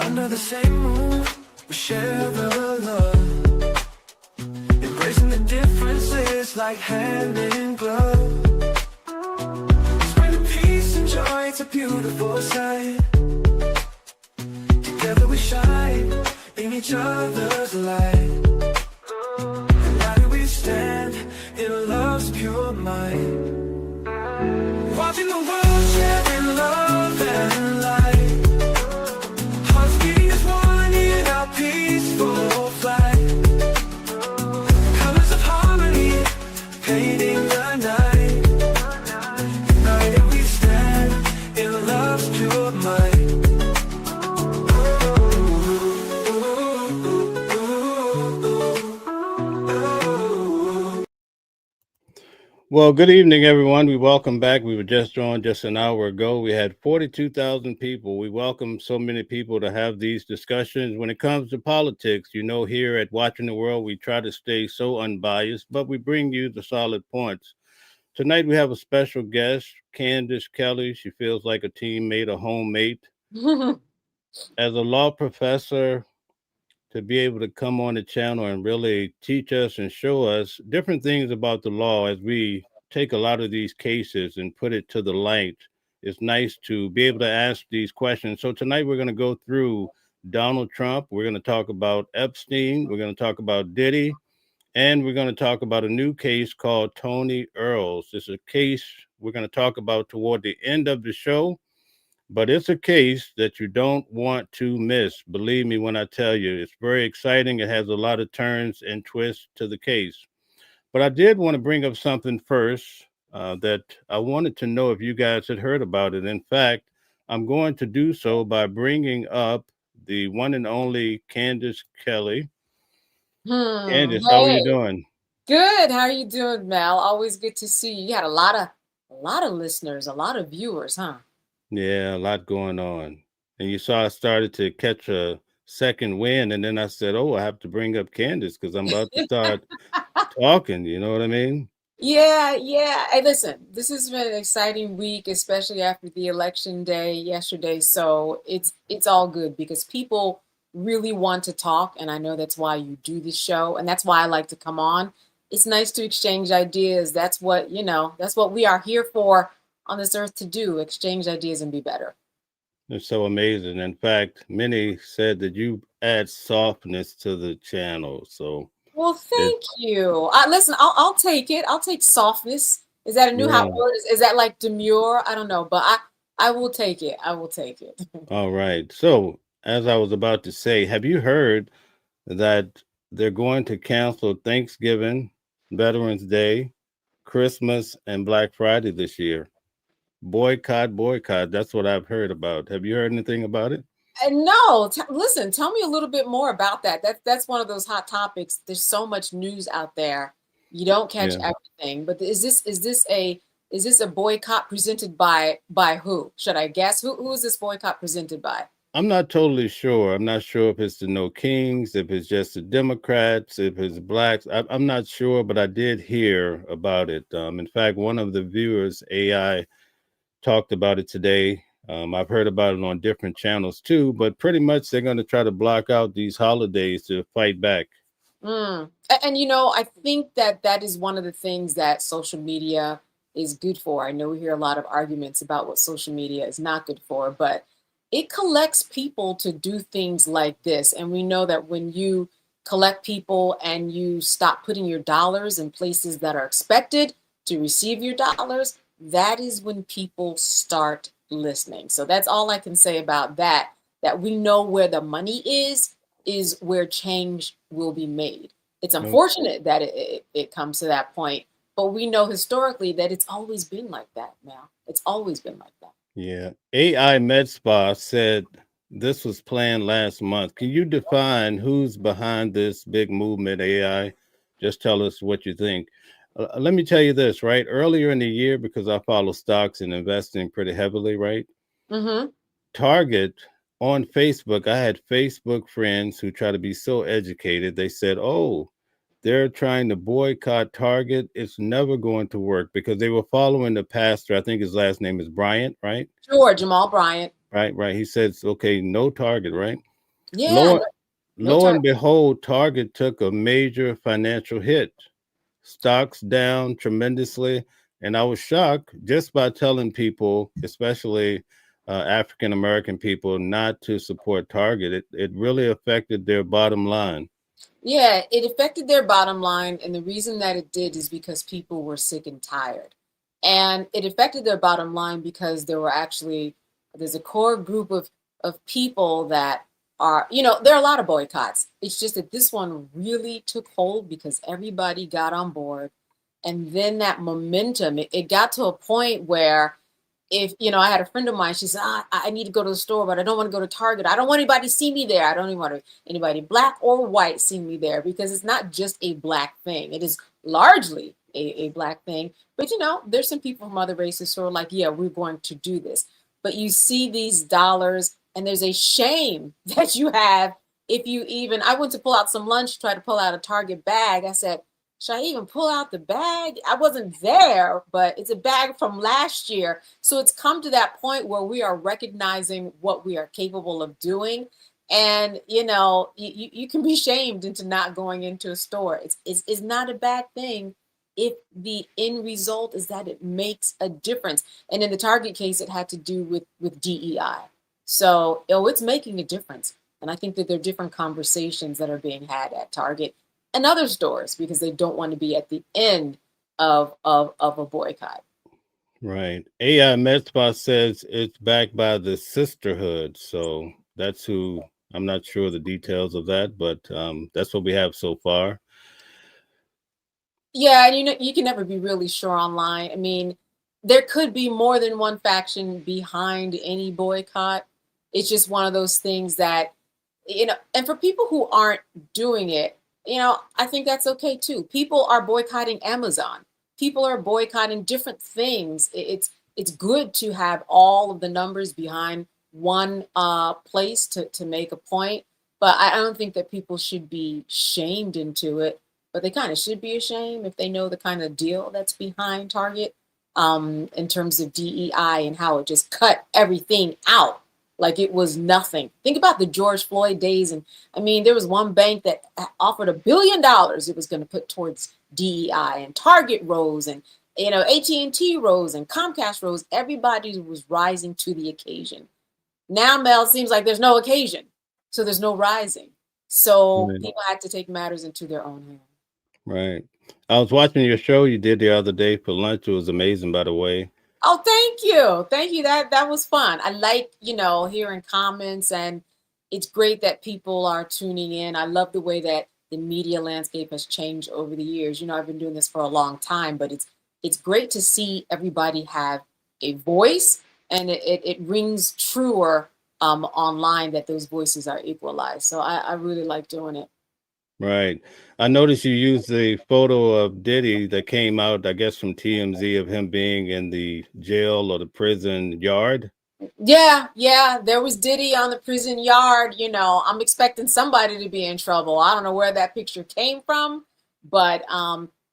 Under the same moon, we share the love. Embracing the differences like hand in glove. Spreading peace and joy, it's a beautiful sight. Together we shine in each other's light. United we stand in love's pure might. Watching the world share in love and light. Hearts beating as one in our peaceful flight. Colors of harmony painting the night. United we stand in love's pure might. Well, good evening, everyone. We welcome back. We were just on just an hour ago. We had 42,000 people. We welcome so many people to have these discussions. When it comes to politics, you know, here at Watching the World, we try to stay so unbiased, but we bring you the solid points. Tonight, we have a special guest, Candace Kelly. She feels like a teammate, a homemate. As a law professor, to be able to come on the channel and really teach us and show us different things about the law as we take a lot of these cases and put it to the light. It's nice to be able to ask these questions. So tonight we're going to go through Donald Trump. We're going to talk about Epstein. We're going to talk about Diddy. And we're going to talk about a new case called Tony Earls. This is a case we're going to talk about toward the end of the show. But it's a case that you don't want to miss. Believe me when I tell you, it's very exciting. It has a lot of turns and twists to the case. But I did want to bring up something first that I wanted to know if you guys had heard about it. In fact, I'm going to do so by bringing up the one and only Candace Kelly. Candace, how are you doing? Good. How are you doing, Mel? Always good to see you. You had a lot of listeners, a lot of viewers, huh? Yeah, a lot going on. And you saw I started to catch a second wind, and then I said, oh, I have to bring up Candace because I'm about to start talking. You know what I mean? Yeah. Hey, listen, this has been an exciting week, especially after the election day yesterday. So it's all good because people really want to talk, and I know that's why you do this show, and that's why I like to come on. It's nice to exchange ideas. That's what, that's what we are here for on this earth to do, exchange ideas and be better. It's so amazing. In fact, many said that you add softness to the channel. So, Well, thank you. Listen, I'll take it. I'll take softness. Is that a new hot word? Is that like demure? I don't know, but I will take it. I will take it. All right. So, as I was about to say, have you heard that they're going to cancel Thanksgiving, Veterans Day, Christmas, and Black Friday this year? Boycott. That's what I've heard about. Have you heard anything about it? No, listen, tell me a little bit more about that. That's one of those hot topics. There's so much news out there. You don't catch everything. But is this a boycott presented by who? Should I guess? Who is this boycott presented by? I'm not totally sure. I'm not sure if it's the No Kings, if it's just the Democrats, if it's blacks. I'm not sure, but I did hear about it. In fact, one of the viewers, AI, talked about it today. I've heard about it on different channels too, but pretty much they're going to try to block out these holidays to fight back. And I think that is one of the things that social media is good for. I know we hear a lot of arguments about what social media is not good for, but it collects people to do things like this. And we know that when you collect people and you stop putting your dollars in places that are expected to receive your dollars, that is when people start listening. So that's all I can say about that we know where the money is where change will be made. It's unfortunate that it comes to that point, but we know historically that it's always been like that now. It's always been like that. Yeah. AI MedSpa said this was planned last month. Can you define who's behind this big movement, AI? Just tell us what you think. Let me tell you this, right? Earlier in the year, because I follow stocks and investing pretty heavily, right? Mm-hmm. Target on Facebook, I had Facebook friends who try to be so educated. They said, oh, they're trying to boycott Target. It's never going to work because they were following the pastor. I think his last name is Bryant, right? Sure, Jamal Bryant. Right. He says, okay, no Target, right? Yeah, Lo, no, no lo and target. behold, Target took a major financial hit. Stocks down tremendously. And I was shocked just by telling people, especially African American people, not to support Target. It really affected their bottom line. Yeah, it affected their bottom line, and the reason that it did is because people were sick and tired. And it affected their bottom line because there's a core group of people that are, there are a lot of boycotts. It's just that this one really took hold because everybody got on board. And then that momentum, it got to a point where if I had a friend of mine, she said, I need to go to the store, but I don't want to go to Target. I don't want anybody to see me there. I don't even want anybody black or white see me there, because it's not just a black thing. It is largely a black thing. But there's some people from other races who are like, yeah, we're going to do this. But you see these dollars, and there's a shame that you have if you even. I went to pull out some lunch, try to pull out a Target bag. I said, should I even pull out the bag? I wasn't there, but it's a bag from last year. So it's come to that point where we are recognizing what we are capable of doing. And, you can be shamed into not going into a store. It's not a bad thing if the end result is that it makes a difference. And in the Target case, it had to do with DEI. So, it's making a difference. And I think that there are different conversations that are being had at Target and other stores because they don't want to be at the end of a boycott. Right. AI MedSpa says it's backed by the sisterhood. So that's who, I'm not sure the details of that, but that's what we have so far. Yeah, and you can never be really sure online. I mean, there could be more than one faction behind any boycott. It's just one of those things that, and for people who aren't doing it, I think that's okay too. People are boycotting Amazon. People are boycotting different things. It's good to have all of the numbers behind one place to make a point, but I don't think that people should be shamed into it. But they kind of should be ashamed if they know the kind of deal that's behind Target, in terms of DEI and how it just cut everything out like it was nothing. Think about the George Floyd days. And I mean, there was one bank that offered $1 billion it was going to put towards DEI, and Target rose, and AT&T rose, and Comcast rose. Everybody was rising to the occasion. Now, Mel, it seems like there's no occasion, so there's no rising. So Right. people had to take matters into their own hands. Right. I was watching your show you did the other day for lunch. It was amazing, by the way. Oh, thank you. Thank you. That was fun. I like, hearing comments, and it's great that people are tuning in. I love the way that the media landscape has changed over the years. I've been doing this for a long time, but it's great to see everybody have a voice, and it rings truer online that those voices are equalized. So I really like doing it. Right. I noticed you used the photo of Diddy that came out, I guess, from TMZ of him being in the jail or the prison yard. Yeah, there was Diddy on the prison yard. I'm expecting somebody to be in trouble. I don't know where that picture came from, but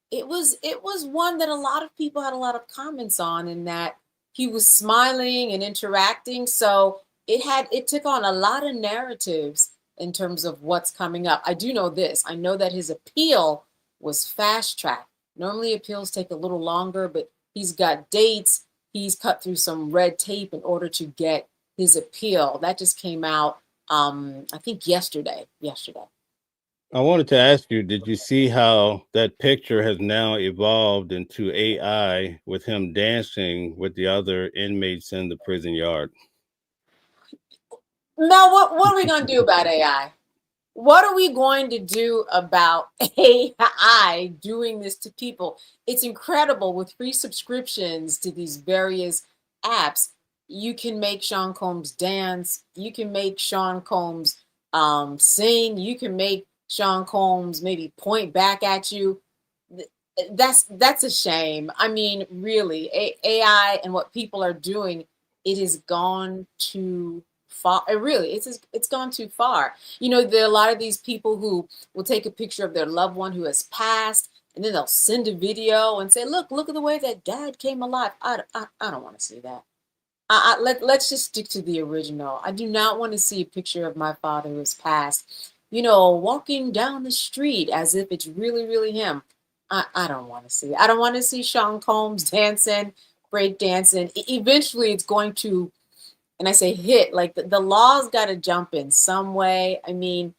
it was one that a lot of people had a lot of comments on, in that he was smiling and interacting. So it took on a lot of narratives in terms of what's coming up. I do know this. I know that his appeal was fast tracked. Normally appeals take a little longer, but he's got dates. He's cut through some red tape in order to get his appeal. That just came out, I think yesterday. I wanted to ask you, did you see how that picture has now evolved into AI with him dancing with the other inmates in the prison yard? Now, what are we going to do about AI? What are we going to do about AI doing this to people? It's incredible. With free subscriptions to these various apps, you can make Sean Combs dance. You can make Sean Combs sing. You can make Sean Combs maybe point back at you. That's a shame. I mean, really, AI and what people are doing, it has gone too far. It's gone too far. There are a lot of these people who will take a picture of their loved one who has passed, and then they'll send a video and say, look at the way that dad came alive. I don't want to see that. Let's just stick to the original. I do not want to see a picture of my father who has passed, walking down the street as if it's really, really him. I don't want to see it. I don't want to see Sean Combs dancing, break dancing. Eventually, it's going to, and I say hit, like the law's got to jump in some way. I mean,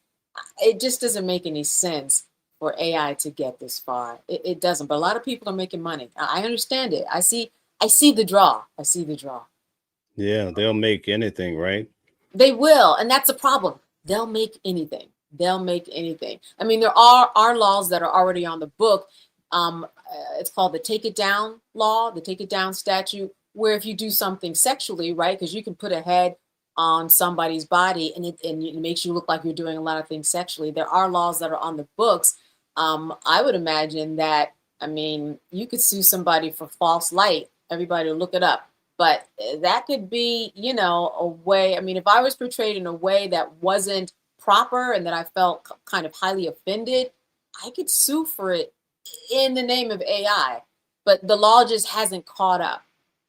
it just doesn't make any sense for AI to get this far. It doesn't. But a lot of people are making money. I understand it. I see the draw. I see the draw. Yeah, they'll make anything, right? They will, and that's a problem. They'll make anything. They'll make anything. I mean, there are laws that are already on the book. It's called the Take It Down law, the Take It Down statute, where if you do something sexually, right, because you can put a head on somebody's body and it makes you look like you're doing a lot of things sexually. There are laws that are on the books. I would imagine that, I mean, you could sue somebody for false light. Everybody look it up. But that could be, a way. I mean, if I was portrayed in a way that wasn't proper and that I felt kind of highly offended, I could sue for it in the name of AI. But the law just hasn't caught up.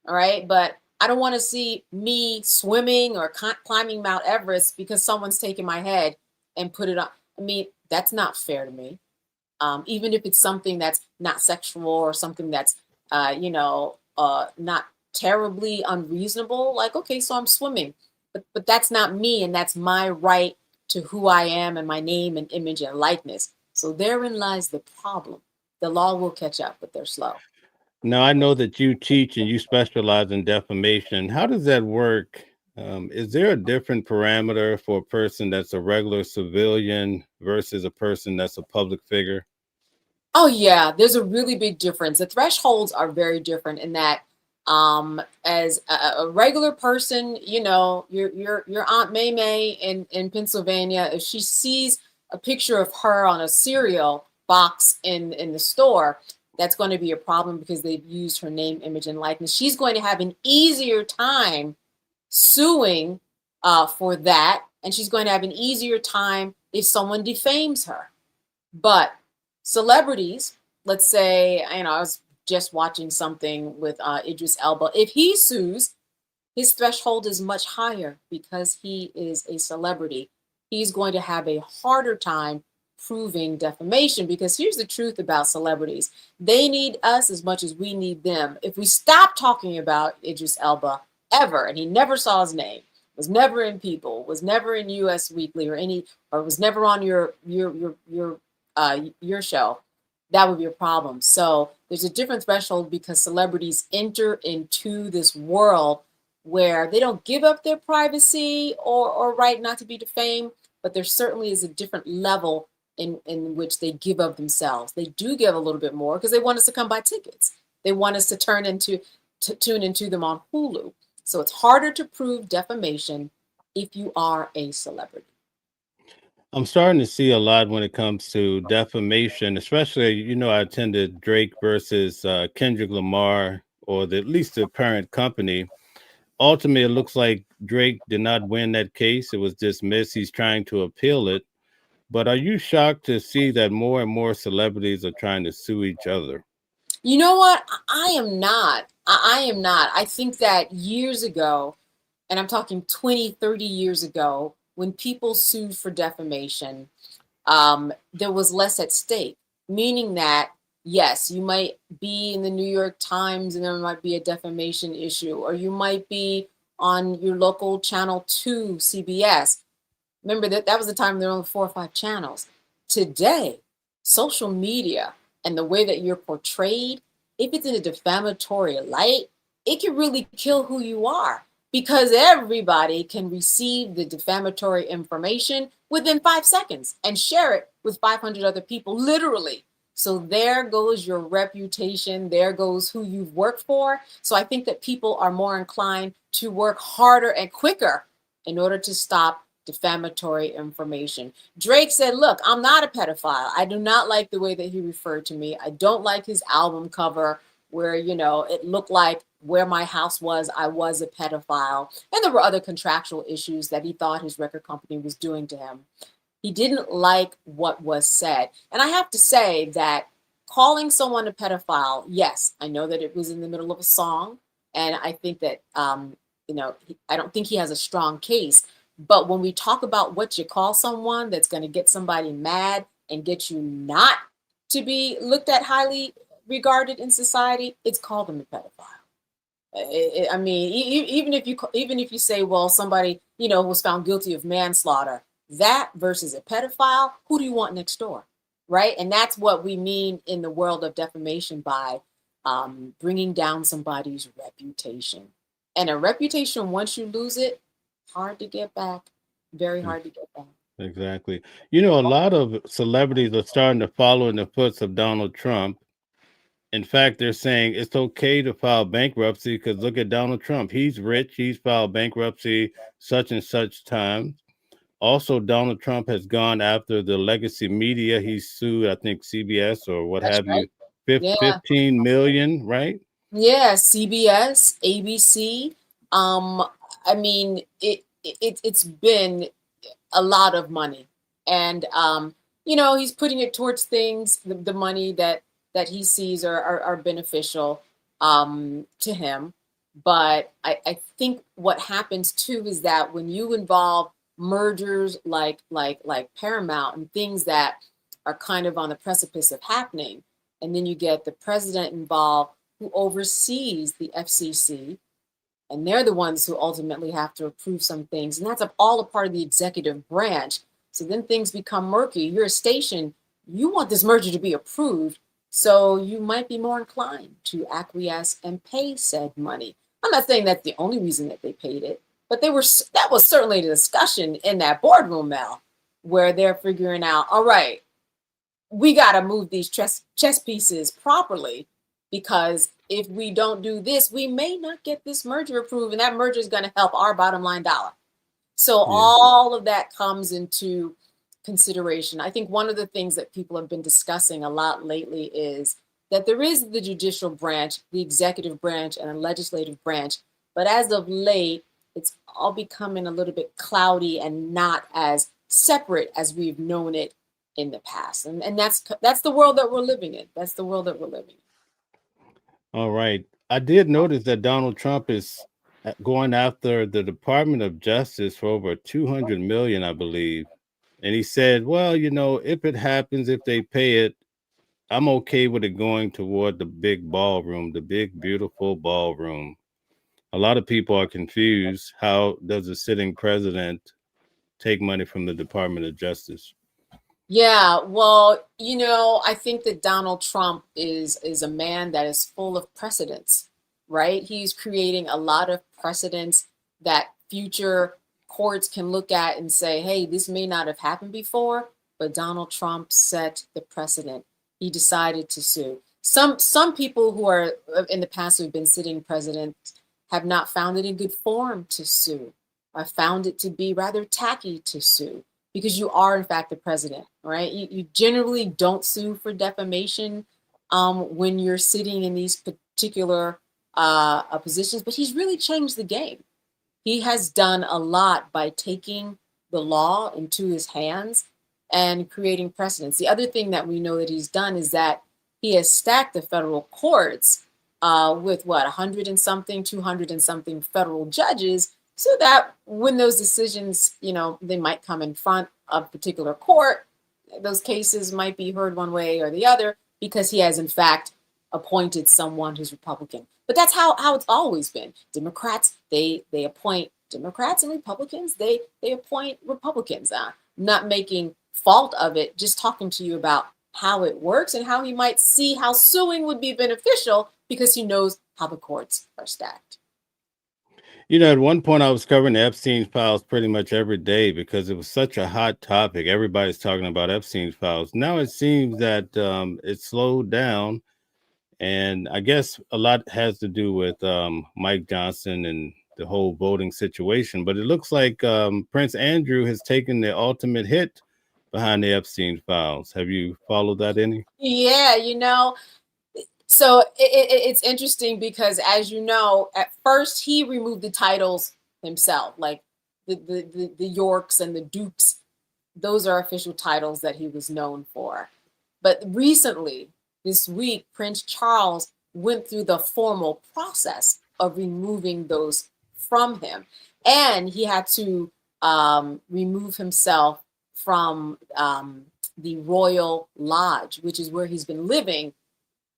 All right. But I don't want to see me swimming or climbing Mount Everest because someone's taken my head and put it on. I mean, that's not fair to me. Even if it's something that's not sexual or something that's, not terribly unreasonable. Like, okay, so I'm swimming, but that's not me, and that's my right to who I am and my name and image and likeness. So therein lies the problem. The law will catch up, but they're slow. Now, I know that you teach and you specialize in defamation. How does that work? Is there a different parameter for a person that's a regular civilian versus a person that's a public figure? Oh yeah, there's a really big difference. The thresholds are very different in that as a regular person, your Aunt May May in Pennsylvania, if she sees a picture of her on a cereal box in the store, that's going to be a problem because they've used her name, image, and likeness. She's going to have an easier time suing for that, and she's going to have an easier time if someone defames her. But celebrities, let's say, I was just watching something with Idris Elba. If he sues, his threshold is much higher because he is a celebrity. He's going to have a harder time proving defamation because here's the truth about celebrities. They need us as much as we need them. If we stop talking about Idris Elba ever, and he never saw his name, was never in People, was never in US Weekly or was never on your show, that would be a problem. So there's a different threshold because celebrities enter into this world where they don't give up their privacy or right not to be defamed, but there certainly is a different level in which they give of themselves. They do give a little bit more because they want us to come buy tickets. They want us to tune into them on Hulu. So it's harder to prove defamation if you are a celebrity. I'm starting to see a lot when it comes to defamation, especially, I attended Drake versus Kendrick Lamar, or at least the parent company. Ultimately, it looks like Drake did not win that case. It was dismissed. He's trying to appeal it. But are you shocked to see that more and more celebrities are trying to sue each other? You know what? I am not. I am not. I think that years ago, and I'm talking 20, 30 years ago, when people sued for defamation, there was less at stake, meaning that, yes, you might be in the New York Times and there might be a defamation issue, or you might be on your local channel 2, CBS. Remember that was the time there were only 4 or 5 channels. Today, social media and the way that you're portrayed, if it's in a defamatory light, it can really kill who you are because everybody can receive the defamatory information within 5 seconds and share it with 500 other people, literally. So there goes your reputation. There goes who you've worked for. So I think that people are more inclined to work harder and quicker in order to stop defamatory information. Drake said, look, I'm not a pedophile. I do not like the way that he referred to me. I don't like his album cover where, it looked like where my house was, I was a pedophile. And there were other contractual issues that he thought his record company was doing to him. He didn't like what was said. And I have to say that calling someone a pedophile, yes, I know that it was in the middle of a song. And I think that I don't think he has a strong case. But when we talk about what you call someone that's going to get somebody mad and get you not to be looked at highly regarded in society, it's called a pedophile. I mean, even if you say, well, somebody was found guilty of manslaughter, that versus a pedophile, who do you want next door, right? And that's what we mean in the world of defamation by bringing down somebody's reputation. And a reputation, once you lose it, hard to get back. Very hard to get back. Exactly. A lot of celebrities are starting to follow in the footsteps of Donald Trump. In fact, they're saying it's okay to file bankruptcy because look at Donald Trump. He's rich. He's filed bankruptcy such and such time. Also, Donald Trump has gone after the legacy media. He's sued, I think, CBS or what That's have you, right. Yeah. 15 million, right? Yeah, CBS, ABC. I mean, it's been a lot of money, and he's putting it towards things, the money that he sees are beneficial to him. But I think what happens too is that when you involve mergers like Paramount and things that are kind of on the precipice of happening, and then you get the president involved who oversees the FCC, and they're the ones who ultimately have to approve some things, and that's all a part of the executive branch. So then things become murky. You're a station, you want this merger to be approved, so you might be more inclined to acquiesce and pay said money. I'm not saying that's the only reason that they paid it, but that was certainly the discussion in that boardroom, Mel, where they're figuring out, all right, we got to move these chess pieces properly, because if we don't do this, we may not get this merger approved, and that merger is going to help our bottom line dollar. So all of that comes into consideration. I think one of the things that people have been discussing a lot lately is that there is the judicial branch, the executive branch, and a legislative branch. But as of late, it's all becoming a little bit cloudy and not as separate as we've known it in the past. And that's the world that we're living in. That's the world that we're living in. All right. I did notice that Donald Trump is going after the Department of Justice for over 200 million, I believe. And he said, well, if it happens, if they pay it, I'm okay with it going toward the big ballroom, the big, beautiful ballroom. A lot of people are confused. How does a sitting president take money from the Department of Justice? Yeah, well, I think that Donald Trump is a man that is full of precedents, right? He's creating a lot of precedents that future courts can look at and say, hey, this may not have happened before, but Donald Trump set the precedent. He decided to sue. Some people who are in the past who have been sitting presidents have not found it in good form to sue. I found it to be rather tacky to sue, because you are in fact the president, right? You generally don't sue for defamation when you're sitting in these particular positions, but he's really changed the game. He has done a lot by taking the law into his hands and creating precedents. The other thing that we know that he's done is that he has stacked the federal courts with 100 and something, 200 and something federal judges, so that when those decisions, they might come in front of a particular court, those cases might be heard one way or the other, because he has in fact appointed someone who's Republican. But that's how it's always been. Democrats, they appoint Democrats, and Republicans, they appoint Republicans. Not making fault of it, just talking to you about how it works and how he might see how suing would be beneficial, because he knows how the courts are stacked. At one point I was covering the Epstein files pretty much every day because it was such a hot topic. Everybody's talking about Epstein files. Now it seems that it slowed down, and I guess a lot has to do with Mike Johnson and the whole voting situation. But it looks like Prince Andrew has taken the ultimate hit behind the Epstein files. Have you followed that any? Yeah, so it's interesting because, as you know, at first he removed the titles himself, like the Yorks and the Dukes. Those are official titles that he was known for. But recently, this week, Prince Charles went through the formal process of removing those from him. And he had to remove himself from the Royal Lodge, which is where he's been living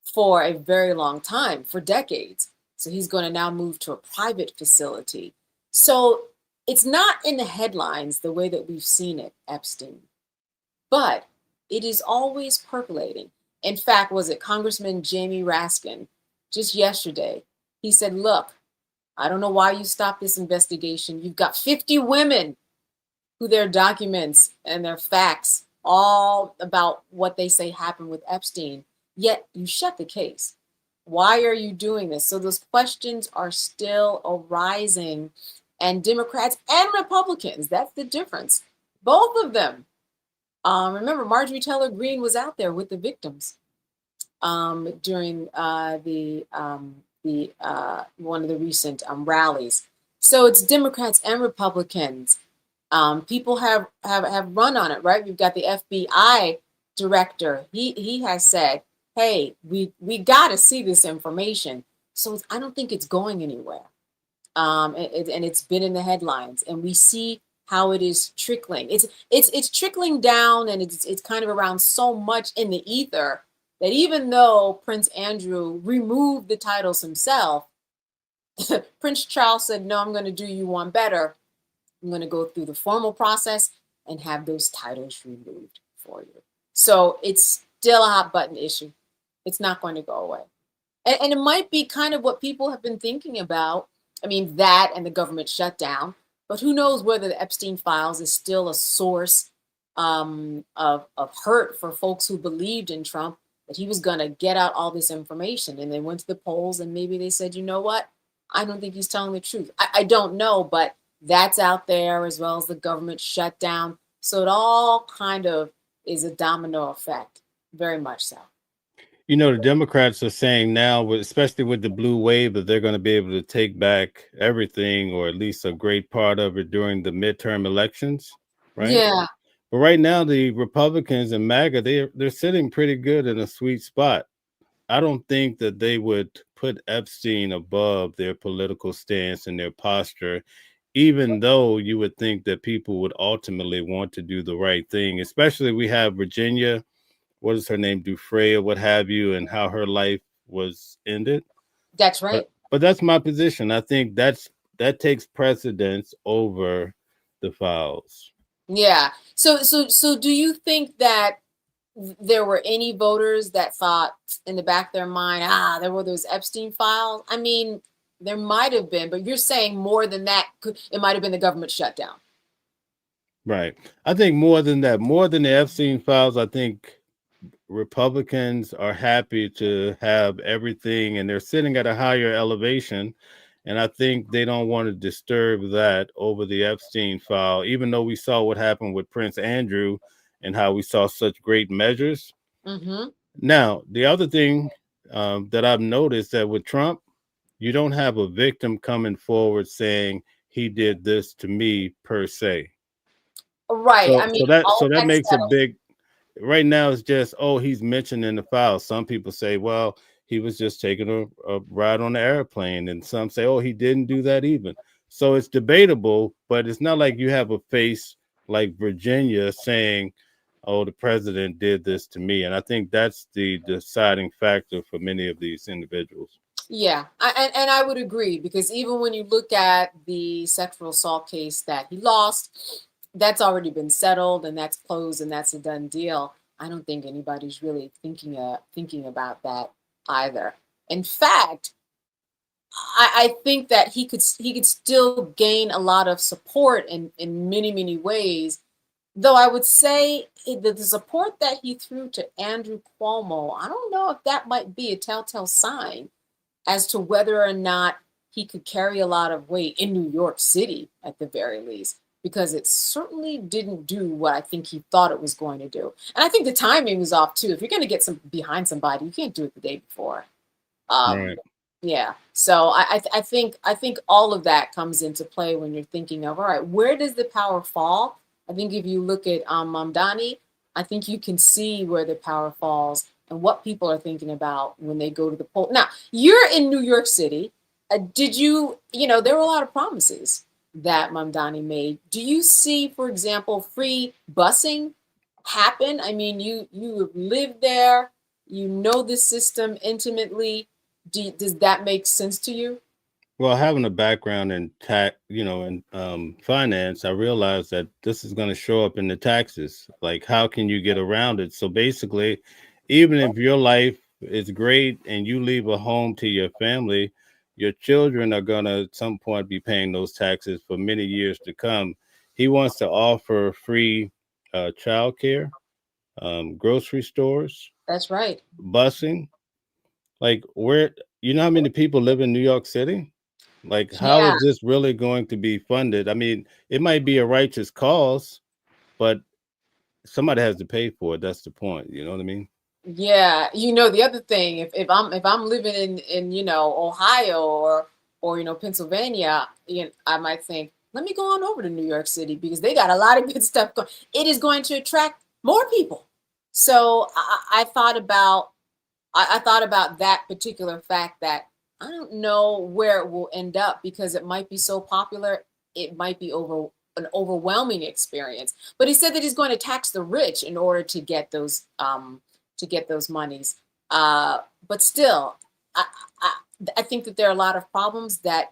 for a very long time, for decades. So he's going to now move to a private facility. So it's not in the headlines the way that we've seen it, Epstein, but it is always percolating. In fact, was it Congressman Jamie Raskin just yesterday? He said, look, I don't know why you stopped this investigation. You've got 50 women who their documents and their facts all about what they say happened with Epstein, yet you shut the case. Why are you doing this? So those questions are still arising, and Democrats and Republicans, that's the difference. Both of them. Remember, Marjorie Taylor Greene was out there with the victims during the one of the recent rallies. So it's Democrats and Republicans. People have run on it, right? We've got the FBI director. He has said, hey, we got to see this information. So I don't think it's going anywhere. And it's been in the headlines, and we see how it is trickling. It's trickling down, and it's kind of around so much in the ether that even though Prince Andrew removed the titles himself, Prince Charles said, no, I'm going to do you one better. I'm going to go through the formal process and have those titles removed for you. So it's still a hot button issue. It's not going to go away. And it might be kind of what people have been thinking about. I mean, that and the government shutdown. But who knows whether the Epstein files is still a source of hurt for folks who believed in Trump, that he was going to get out all this information. And they went to the polls and maybe they said, you know what? I don't think he's telling the truth. I don't know, but that's out there, as well as the government shutdown. So it all kind of is a domino effect, very much so. You know, the Democrats are saying now, especially with the blue wave, that they're going to be able to take back everything, or at least a great part of it, during the midterm elections, right? Yeah. But right now, the Republicans and MAGA, they're sitting pretty good in a sweet spot. I don't think that they would put Epstein above their political stance and their posture, even though you would think that people would ultimately want to do the right thing. Especially, we have Virginia, what is her name, Dufresne or what have you, and how her life was ended. That's right. But that's my position. I think that takes precedence over the files. Yeah. So do you think that there were any voters that thought in the back of their mind, there were those Epstein files? I mean, there might have been, but you're saying more than that, it might have been the government shutdown. Right. I think more than that, more than the Epstein files, I think Republicans are happy to have everything, and they're sitting at a higher elevation. And I think they don't want to disturb that over the Epstein file, even though we saw what happened with Prince Andrew and how we saw such great measures. Mm-hmm. Now, the other thing that I've noticed, that with Trump, you don't have a victim coming forward saying he did this to me per se. Right. So, I mean, so that makes a big. Right now, it's just, he's mentioned in the file. Some people say, well, he was just taking a ride on the airplane, and some say, he didn't do that even. So it's debatable, but it's not like you have a face like Virginia saying, the president did this to me. And I think that's the deciding factor for many of these individuals. Yeah, and I would agree, because even when you look at the sexual assault case that he lost, that's already been settled and that's closed and that's a done deal. I don't think anybody's really thinking about that either. In fact, I think that he could still gain a lot of support in many, many ways. Though I would say that the support that he threw to Andrew Cuomo, I don't know if that might be a telltale sign as to whether or not he could carry a lot of weight in New York City at the very least, because it certainly didn't do what I think he thought it was going to do. And I think the timing was off too. If you're going to get behind somebody, you can't do it the day before. Right. Yeah. So I think all of that comes into play when you're thinking of, all right, where does the power fall? I think if you look at Mamdani, I think you can see where the power falls and what people are thinking about when they go to the poll. Now, you're in New York City. Did you, there were a lot of promises that Mamdani made. Do you see, for example, free busing happen? I mean, you have lived there, you know the system intimately. Does that make sense to you? Well, having a background in tax, in finance, I realized that this is going to show up in the taxes. Like, how can you get around it? So basically, even if your life is great and you leave a home to your family, your children are going to at some point be paying those taxes for many years to come. He wants to offer free child care, grocery stores, That's right. busing. Like, where, how many people live in New York City? Like, how Yeah. is this really going to be funded? I mean, it might be a righteous cause, but somebody has to pay for it. That's the point. You know what I mean? Yeah, the other thing, if I'm living in Ohio or Pennsylvania, I might think, let me go on over to New York City because they got a lot of good stuff going. It is going to attract more people. So I thought about that particular fact that I don't know where it will end up because it might be so popular, it might be an overwhelming experience. But he said that he's going to tax the rich in order to get those monies. But still, I, I I think that there are a lot of problems that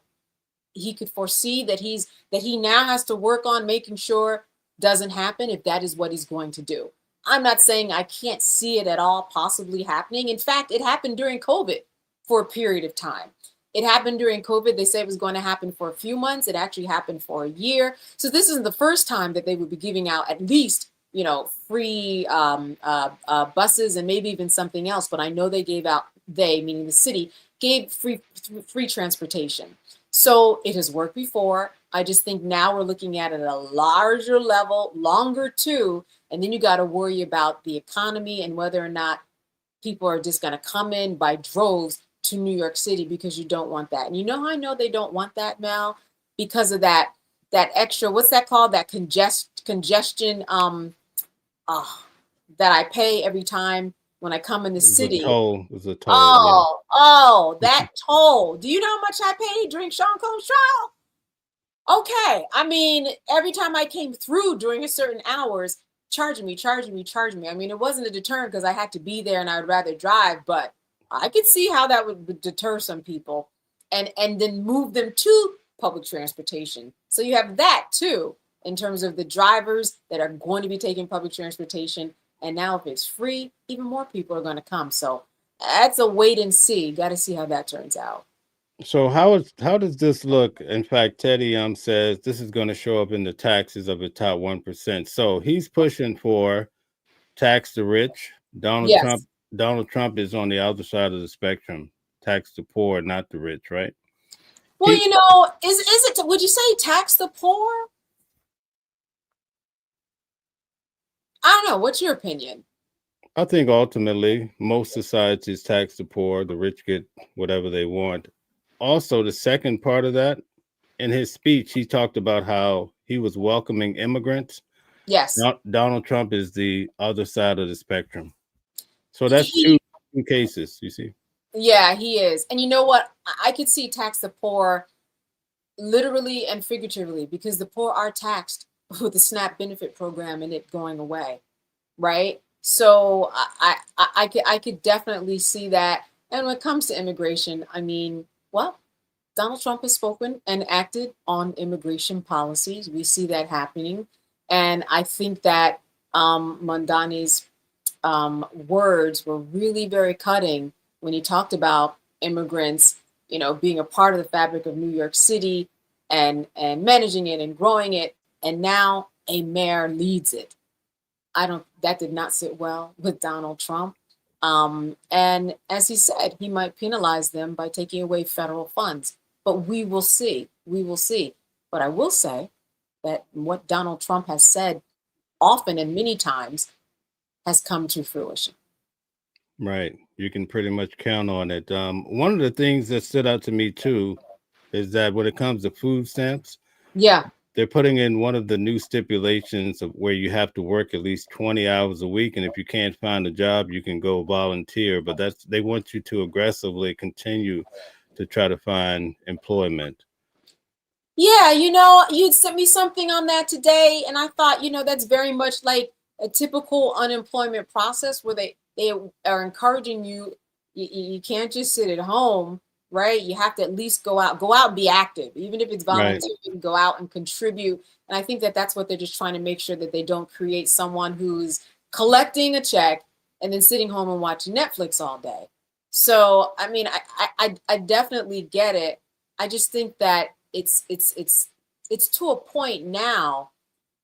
he could foresee that he now has to work on making sure doesn't happen if that is what he's going to do. I'm not saying I can't see it at all possibly happening. In fact, it happened during COVID for a period of time. It happened during COVID. They said it was going to happen for a few months. It actually happened for a year. So this isn't the first time that they would be giving out at least, free buses and maybe even something else. But I know they gave out, they, meaning the city, gave free transportation. So it has worked before. I just think now we're looking at it at a larger level, longer too. And then you got to worry about the economy and whether or not people are just going to come in by droves to New York City because you don't want that. And you know how I know they don't want that, Mel? Because of that extra, what's that called? That congestion uh, that I pay every time when I come in the It was a city. toll. It was a toll. Yeah. Oh, that toll. Do you know how much I paid during Sean Combs' trial? Okay. I mean, every time I came through during a certain hours, charging me, charging me, charging me. I mean, it wasn't a deterrent because I had to be there and I would rather drive, but I could see how that would deter some people and then move them to public transportation. So you have that too, in terms of the drivers that are going to be taking public transportation. And now if it's free, even more people are going to come. So that's a wait and see. Got to see how that turns out. So how does this look? In fact, Teddy says this is going to show up in the taxes of the top 1%. So he's pushing for tax the rich. Donald Trump Yes. Donald Trump is on the other side of the spectrum. Tax the poor, not the rich, right? Well, He is it? Would you say tax the poor? I don't know. What's your opinion? I think ultimately most societies tax the poor, the rich get whatever they want. Also, the second part of that, in his speech, he talked about how he was welcoming immigrants. Yes. Now, Donald Trump is the other side of the spectrum. So that's two He, cases, you see. yeah, he is. And you know what? I could see tax the poor literally and figuratively because the poor are taxed with the SNAP benefit program and it going away, right? So I could definitely see that. And when it comes to immigration, I mean, well, Donald Trump has spoken and acted on immigration policies. We see that happening. And I think that Mondani's words were really very cutting when he talked about immigrants, being a part of the fabric of New York City and managing it and growing it. And now a mayor leads it. That did not sit well with Donald Trump. And as he said, he might penalize them by taking away federal funds. But we will see. We will see. But I will say that what Donald Trump has said often and many times has come to fruition. Right. You can pretty much count on it. One of the things that stood out to me too is that when it comes to food stamps, Yeah. they're putting in one of the new stipulations of where you have to work at least 20 hours a week. And if you can't find a job, you can go volunteer. But they want you to aggressively continue to try to find employment. Yeah, you know, you'd sent me something on that today, and I thought, you know, that's very much like a typical unemployment process where they are encouraging you. You can't just sit at home, right? You have to at least go out and be active, even if it's Right. volunteering, go out and contribute. And I think that that's what they're just trying to make sure that they don't create someone who's collecting a check and then sitting home and watching Netflix all day. So, I mean, I definitely get it. I just think that it's to a point now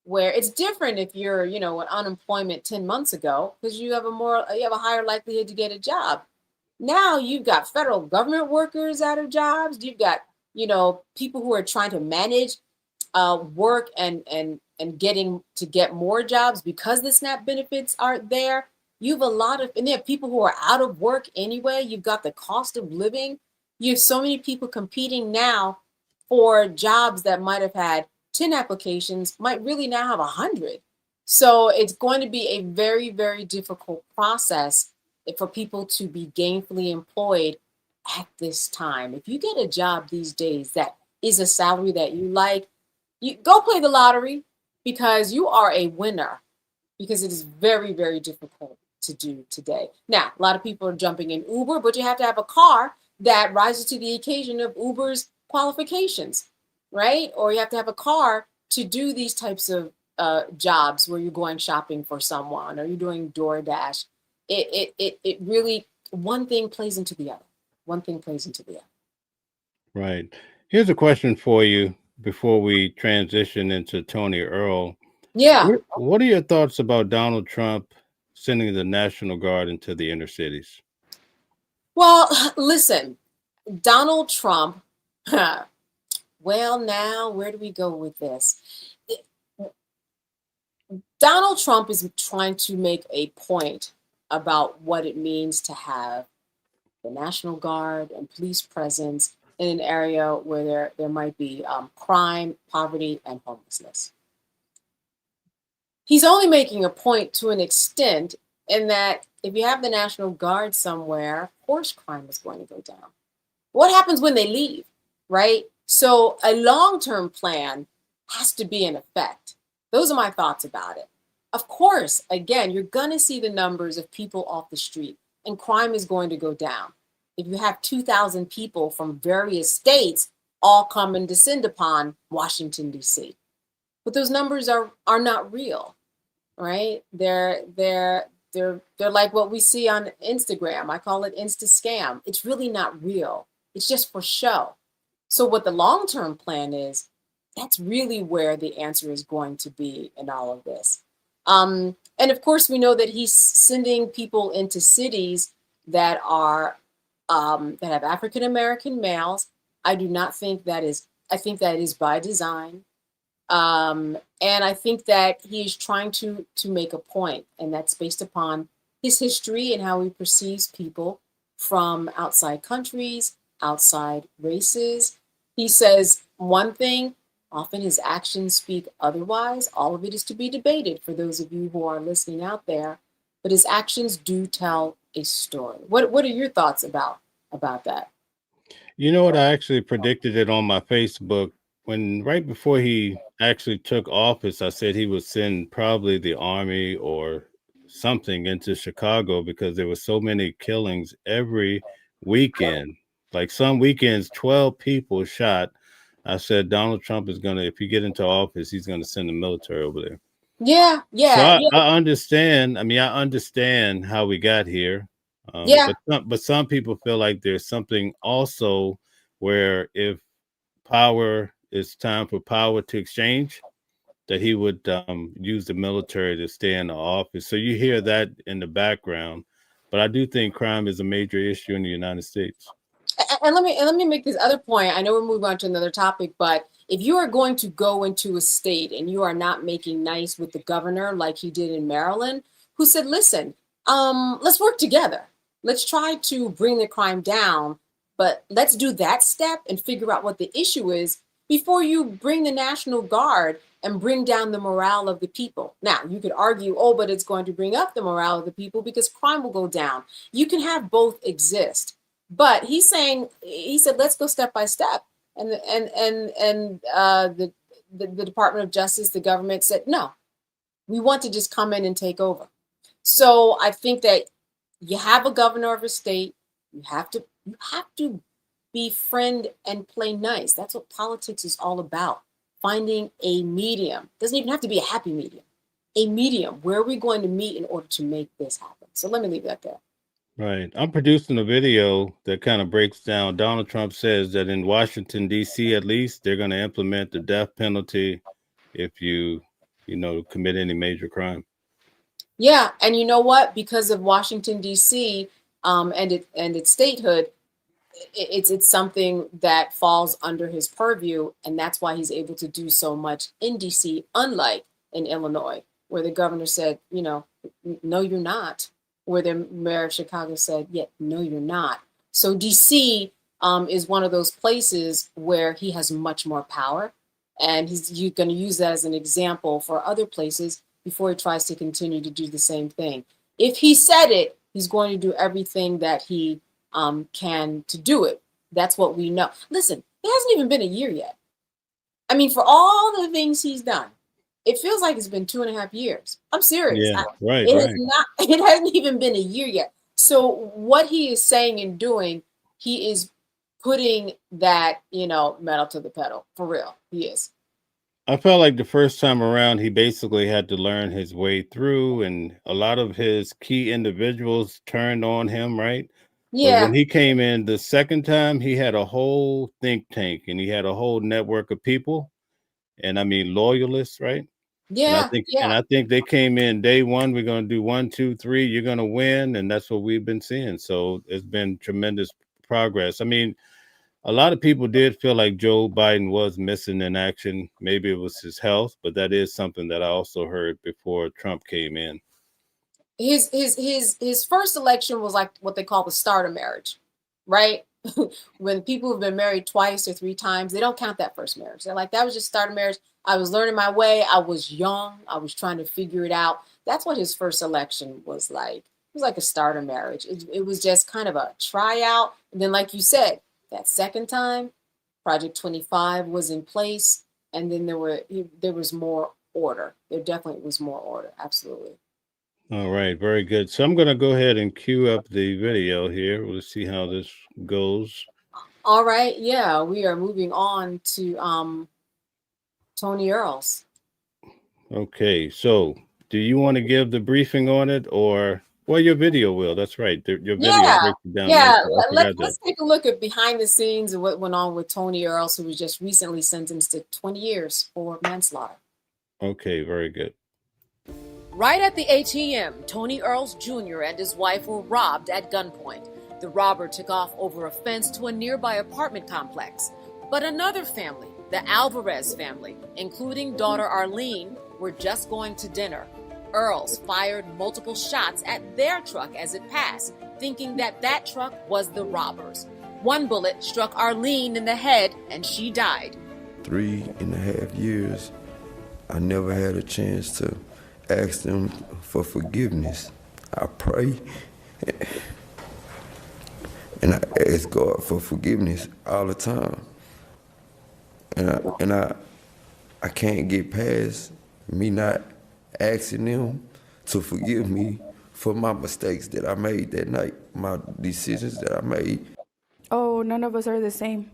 where it's different if you're, you know, on unemployment 10 months ago, because you have a higher likelihood to get a job. Now you've got federal government workers out of jobs. You've got, you know, people who are trying to manage work and get more jobs because the SNAP benefits aren't there. You have a lot of, and there are people who are out of work anyway. You've got the cost of living. You have so many people competing now for jobs that might have had 10 applications, might really now have 100. So it's going to be a very, very difficult process for people to be gainfully employed at this time. If you get a job these days that is a salary that you like, you go play the lottery, because you are a winner, because it is very, very difficult to do today. Now, a lot of people are jumping in Uber, but you have to have a car that rises to the occasion of Uber's qualifications, right? Or you have to have a car to do these types of jobs where you're going shopping for someone or you're doing DoorDash. It really, one thing plays into the other. One thing plays into the other. Right. Here's a question for you before we transition into Tony Earl. Yeah. What are your thoughts about Donald Trump sending the National Guard into the inner cities? Well, listen, Donald Trump, well, now where do we go with this? Donald Trump is trying to make a point about what it means to have the National Guard and police presence in an area where there might be crime, poverty, and homelessness. He's only making a point to an extent in that if you have the National Guard somewhere, of course crime is going to go down. What happens when they leave, right? So a long-term plan has to be in effect. Those are my thoughts about it. Of course, again, you're going to see the numbers of people off the street, and crime is going to go down. If you have 2,000 people from various states all come and descend upon Washington, D.C. But those numbers are not real, right? They're like what we see on Instagram. I call it Insta scam. It's really not real. It's just for show. So what the long-term plan is, that's really where the answer is going to be in all of this. And of course, we know that he's sending people into cities that are that have African American males. I do not think that is. I think that is by design, and I think that he is trying to make a point, and that's based upon his history and how he perceives people from outside countries, outside races. He says one thing. Often his actions speak otherwise. All of it is to be debated for those of you who are listening out there. But his actions do tell a story. What are your thoughts about that? You know what? I actually predicted it on my Facebook when right before he actually took office. I said he would send probably the army or something into Chicago because there were so many killings every weekend. Like some weekends, 12 people shot. I said Donald Trump is going to, if he get into office, he's going to send the military over there. Yeah. So I understand. I mean, I understand how we got here. But some people feel like there's something also where if it's time for power to exchange, that he would use the military to stay in the office. So you hear that in the background. But I do think crime is a major issue in the United States. And let me make this other point. I know we're moving on to another topic, but if you are going to go into a state and you are not making nice with the governor like he did in Maryland, who said, listen, let's work together. Let's try to bring the crime down, but let's do that step and figure out what the issue is before you bring the National Guard and bring down the morale of the people. Now, you could argue, oh, but it's going to bring up the morale of the people because crime will go down. You can have both exist. But he said, let's go step by step. And the Department of Justice, the government said, no, we want to just come in and take over. So I think that you have a governor of a state, you have to befriend and play nice. That's what politics is all about. Finding a medium. Doesn't even have to be a happy medium. A medium. Where are we going to meet in order to make this happen? So let me leave that there. Right. I'm producing a video that kind of breaks down. Donald Trump says that in Washington, D.C., at least, they're going to implement the death penalty if you commit any major crime. Yeah, and you know what? Because of Washington D.C. And its statehood, it's something that falls under his purview, and that's why he's able to do so much in D.C. Unlike in Illinois, where the governor said, no, you're not. Where the mayor of Chicago said, yeah, no, you're not. So D.C. Is one of those places where he has much more power, and you're going to use that as an example for other places before he tries to continue to do the same thing. If he said it, he's going to do everything that he can to do it. That's what we know. Listen, it hasn't even been a year yet. I mean, for all the things he's done, it feels like it's been 2.5 years. I'm serious. Yeah, right. It hasn't even been a year yet. So what he is saying and doing, he is putting that, metal to the pedal. For real. He is. I felt like the first time around, he basically had to learn his way through, and a lot of his key individuals turned on him, right? But when Yeah. he came in the second time, he had a whole think tank and he had a whole network of people, and I mean loyalists, right? And I Yeah. think and Yeah. I think they came in day one. We're going to do 1, 2, 3. You're going to win, and that's what we've been seeing. So it's been tremendous progress. I mean, a lot of people did feel like Joe Biden was missing in action. Maybe it was his health, but that is something that I also heard before Trump came in. His first election was like what they call the starter marriage, right? When people have been married twice or 3 times, they don't count that first marriage. They're like, that was just starter marriage. I was learning my way. I was young. I was trying to figure it out. That's what his first election was like. It was like a starter marriage. It was just kind of a tryout. And then, like you said, that second time, Project 25 was in place. And then there was more order. There definitely was more order. Absolutely. All right, very good. So I'm going to go ahead and cue up the video here. We'll see how this goes. All right. Yeah, we are moving on to Tony Earls. Okay, so do you want to give the briefing on it, or well, your video will? That's right. Your video Yeah, breaks it down yeah. nicely. I forgot that. Let's take a look at behind the scenes of what went on with Tony Earls, who was just recently sentenced to 20 years for manslaughter. Okay, very good. Right at the ATM, Tony Earls Jr. and his wife were robbed at gunpoint. The robber took off over a fence to a nearby apartment complex. But another family, the Alvarez family, including daughter Arlene, were just going to dinner. Earls fired multiple shots at their truck as it passed, thinking that truck was the robbers. One bullet struck Arlene in the head and she died. 3.5 years, I never had a chance to ask them for forgiveness. I pray and I ask God for forgiveness all the time. And I can't get past me not asking them to forgive me for my mistakes that I made that night, my decisions that I made. Oh, none of us are the same.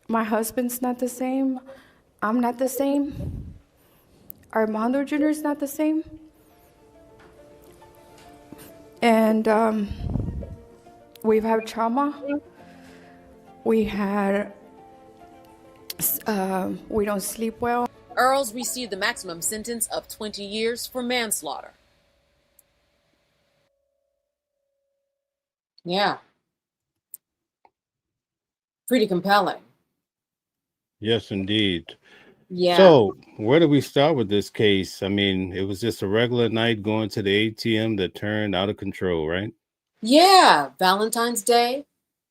My husband's not the same. I'm not the same. Armando Jr. is not the same. And we've had trauma. We don't sleep well. Earls received the maximum sentence of 20 years for manslaughter. Yeah. Pretty compelling. Yes, indeed. Yeah. So, where do we start with this case? I mean, it was just a regular night going to the ATM that turned out of control, right? Yeah. Valentine's Day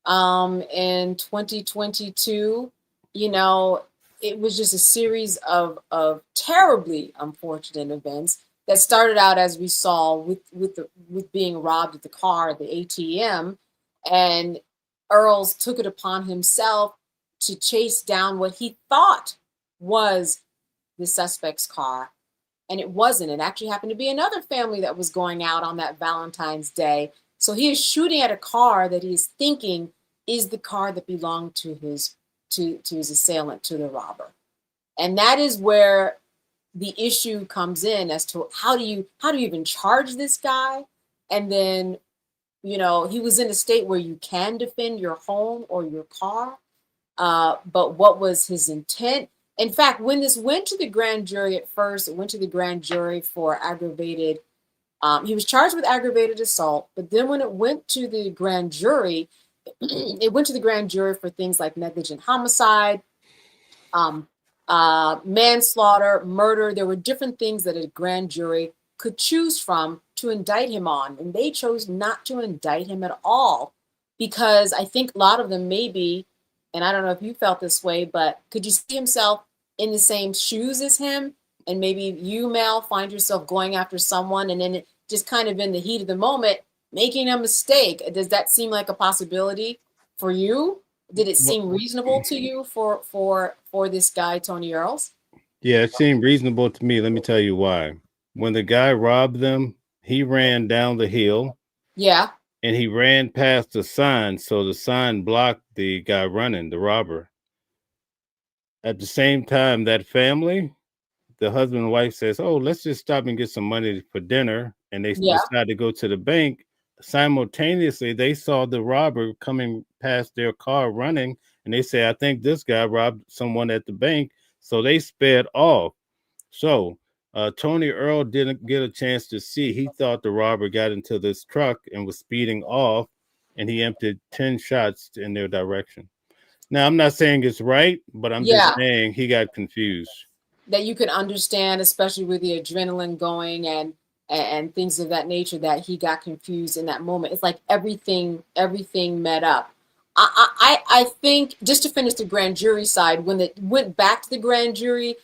in 2022, it was just a series of terribly unfortunate events that started out, as we saw, with being robbed at the car at the ATM, and Earls took it upon himself to chase down what he thought was the suspect's car. And it wasn't. It actually happened to be another family that was going out on that Valentine's Day. So he is shooting at a car that he is thinking is the car that belonged to his assailant, to the robber. And that is where the issue comes in as to how do you even charge this guy? And then, you know, he was in a state where you can defend your home or your car. But what was his intent? In fact, when this went to the grand jury at first, it went to the grand jury for aggravated. He was charged with aggravated assault, but then when it went to the grand jury, it went to the grand jury for things like negligent homicide, manslaughter, murder. There were different things that a grand jury could choose from to indict him on. And they chose not to indict him at all because I think a lot of them maybe, and I don't know if you felt this way, but could you see himself in the same shoes as him? And maybe you, Mel, find yourself going after someone and then just kind of in the heat of the moment, making a mistake. Does that seem like a possibility for you? Did it seem reasonable to you for this guy, Tony Earls? Yeah, it seemed reasonable to me. Let me tell you why. When the guy robbed them, he ran down the hill. Yeah. And he ran past the sign, so the sign blocked the guy running, the robber. At the same time, that family, the husband and wife says, oh, let's just stop and get some money for dinner. And they decide to go to the bank. Simultaneously, they saw the robber coming past their car running. And they say, I think this guy robbed someone at the bank. So they sped off. So Tony Earl didn't get a chance to see. He thought the robber got into this truck and was speeding off. And he emptied 10 shots in their direction. Now, I'm not saying it's right, but I'm just saying he got confused. That you can understand, especially with the adrenaline going and things of that nature, that he got confused in that moment. It's like everything met up. I think, just to finish the grand jury side, when it went back to the grand jury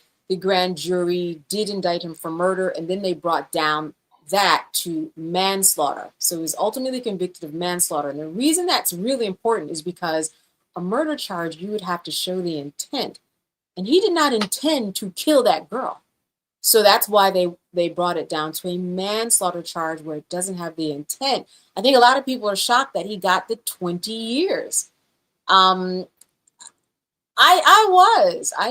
did indict him for murder, and then they brought down that to manslaughter. So he was ultimately convicted of manslaughter. And the reason that's really important is because a murder charge, you would have to show the intent. And he did not intend to kill that girl. So that's why they brought it down to a manslaughter charge where it doesn't have the intent. I think a lot of people are shocked that he got the 20 years. I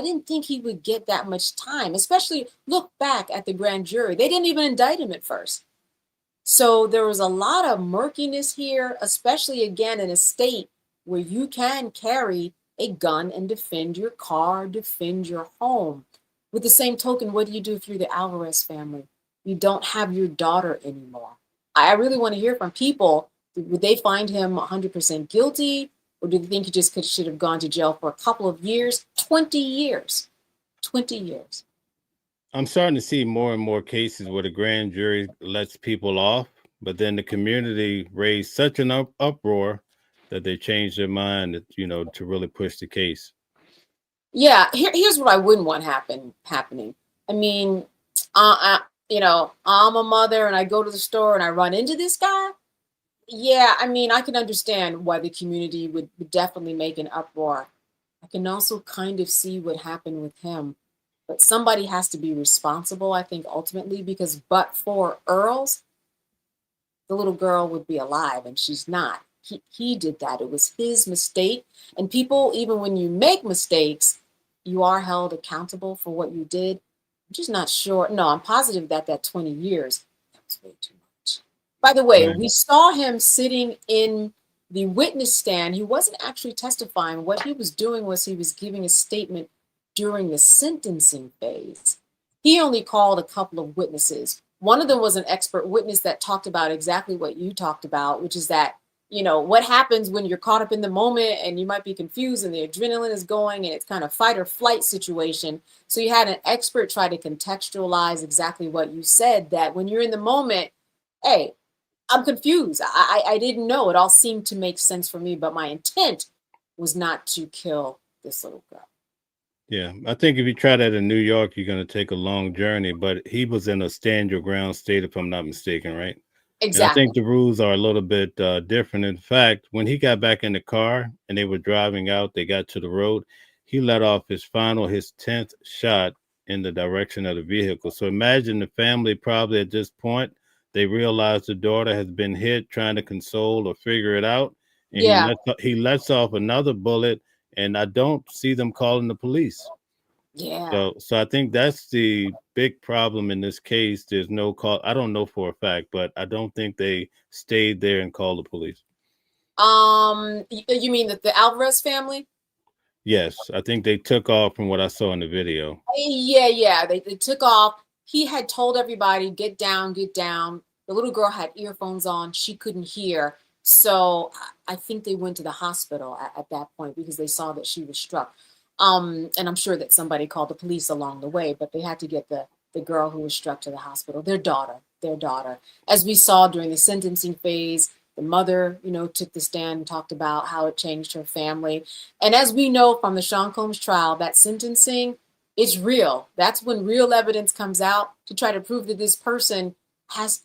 didn't think he would get that much time, especially look back at the grand jury. They didn't even indict him at first. So there was a lot of murkiness here, especially again in a state where you can carry a gun and defend your car, defend your home. With the same token, what do you do if you're the Alvarez family? You don't have your daughter anymore. I really want to hear from people. Would they find him 100% guilty? Or do they think he just should have gone to jail for a couple of years? 20 years. 20 years. I'm starting to see more and more cases where the grand jury lets people off, but then the community raised such an uproar that they changed their mind, to really push the case. Yeah, here's what I wouldn't want happening. I mean, I'm a mother and I go to the store and I run into this guy. Yeah, I mean, I can understand why the community would definitely make an uproar. I can also kind of see what happened with him. But somebody has to be responsible, I think, ultimately, because but for Earls, the little girl would be alive, and she's not. He did that. It was his mistake. And people, even when you make mistakes, you are held accountable for what you did. I'm just not sure. No, I'm positive that 20 years, that was way too much. By the way, we saw him sitting in the witness stand. He wasn't actually testifying. What he was doing was he was giving a statement during the sentencing phase. He only called a couple of witnesses. One of them was an expert witness that talked about exactly what you talked about, which is that, what happens when you're caught up in the moment and you might be confused and the adrenaline is going and it's kind of fight or flight situation. So you had an expert try to contextualize exactly what you said, that when you're in the moment, hey, I'm confused. I didn't know. It all seemed to make sense for me, but my intent was not to kill this little girl. Yeah, I think if you try that in New York, you're going to take a long journey, but he was in a stand your ground state, if I'm not mistaken, right? And I think Exactly. the rules are a little bit different. In fact, when he got back in the car and they were driving out, they got to the road, he let off his 10th shot in the direction of the vehicle. So imagine the family probably at this point, they realize the daughter has been hit, trying to console or figure it out. And Yeah. he lets off another bullet, and I don't see them calling the police. Yeah. So I think that's the big problem in this case. There's no call. I don't know for a fact, but I don't think they stayed there and called the police. You mean that the Alvarez family? Yes, I think they took off from what I saw in the video. Yeah. They took off. He had told everybody, get down, get down. The little girl had earphones on. She couldn't hear. So I think they went to the hospital at that point because they saw that she was struck. And I'm sure that somebody called the police along the way, but they had to get the girl who was struck to the hospital, their daughter. As we saw during the sentencing phase, the mother, took the stand and talked about how it changed her family. And as we know from the Sean Combs trial, that sentencing is real. That's when real evidence comes out to try to prove that this person has